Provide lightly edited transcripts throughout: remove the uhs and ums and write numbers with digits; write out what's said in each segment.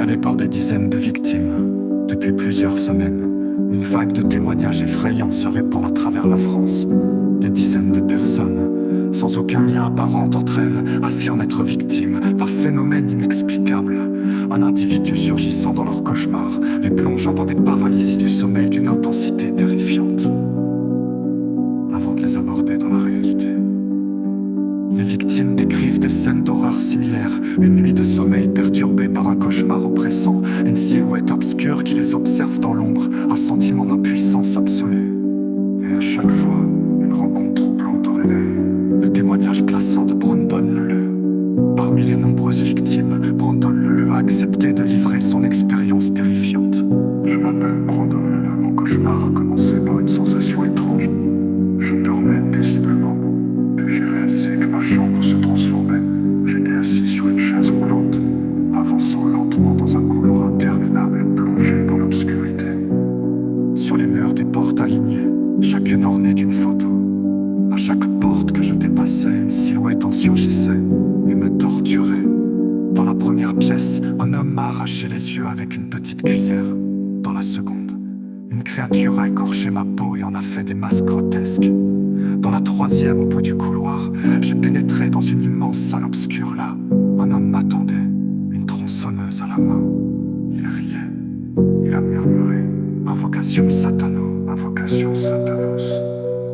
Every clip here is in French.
signalé par des dizaines de victimes. Depuis plusieurs semaines, une vague de témoignages effrayants se répand à travers la France. Des dizaines de personnes, sans aucun lien apparent entre elles, affirment être victimes d'un phénomène inexplicable. Un individu surgissant dans leurs cauchemars, les plongeant dans des paralysies du sommeil d'une intensité terrifiante. Avant de les aborder dans la réalité, les victimes décrivent des scènes d'horreur similaires, une nuit de sommeil perturbée par un cauchemar oppressant, une silhouette obscure qui les observe dans l'ombre, un sentiment d'impuissance absolue. Et à chaque fois, une rencontre troublante en réveil. Le témoignage glaçant de Brandon Leleu. Parmi les nombreuses victimes, Brandon Leleu a accepté de livrer son expérience terrifiante. Je m'appelle Brandon Leleu, mon cauchemar a commencé par une sensation étrange. Je dormais paisiblement, puis j'ai réalisé que ma chambre se transformait. J'étais assis sur une chaise roulante, avançant lentement dans un couloir interminable plongé dans l'obscurité. Sur les murs des portes alignées, chacune ornée d'une photo. À chaque porte que je dépassais, une silhouette en surgissait et me torturait. Dans la première pièce, un homme m'a arraché les yeux avec une petite cuillère. Dans la seconde, une créature a écorché ma peau et en a fait des masques grotesques. Dans la troisième, au bout du couloir, j'ai pénétré dans une immense salle obscure. Là, un homme m'attendait, une tronçonneuse à la main. Il riait, il a murmuré: Invocation Satano, Invocation Satanos,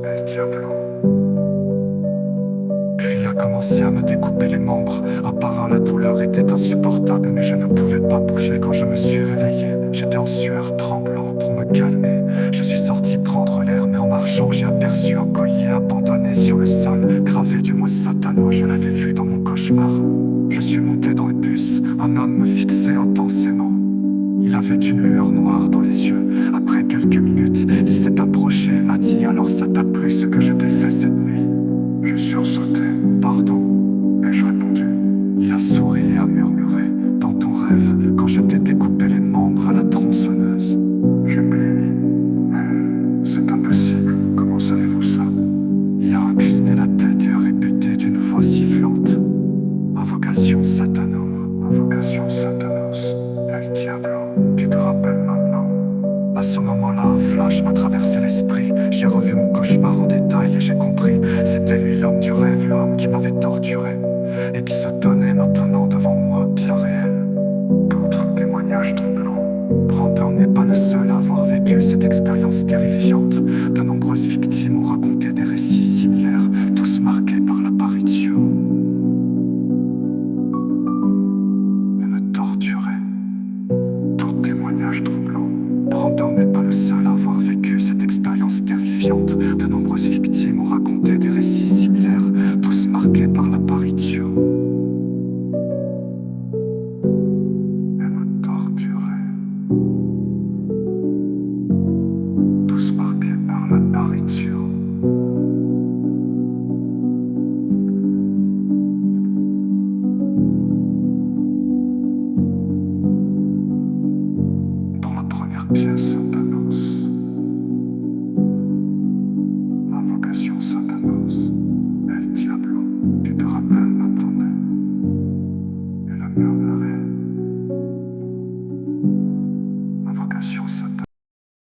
El Diablo. Puis il a commencé à me découper les membres. Un par un, la douleur était insupportable, mais je ne pouvais pas bouger. Quand je me suis réveillé, j'étais en sueur, tremblant. Pour me calmer, je suis sorti prendre l'air, mais en marchant, j'ai aperçu un collier abandonné sur le sol, gravé du mot Satano. Je l'avais vu dans mon cauchemar. Je suis monté dans le bus, un homme me fixait intensément. Il avait une lueur noire dans les yeux. Après quelques minutes, il s'est approché et m'a dit: alors ça t'a plu ce que je t'ai fait cette nuit? J'ai sursauté, Pardon. ai-je répondu. Il a souri et a murmuré: dans ton rêve, quand je t'ai découpé les membres à la tronçonneuse. J'ai blêmi. Mais c'est impossible, comment savez-vous ça? Il a incliné la tête et a répété d'une voix sifflante: Invocation Satano. Invocation Satanos, El Diablo. Tu te rappelles maintenant? À ce moment-là, un flash m'a traversé l'esprit. J'ai revu mon cauchemar en détail et j'ai compris. C'était lui, l'homme du rêve, l'homme qui m'avait torturé et qui se tenait maintenant devant moi, bien réel. D'autres témoignages troublants. Brandon n'est pas le seul à avoir vécu cette expérience terrifiante.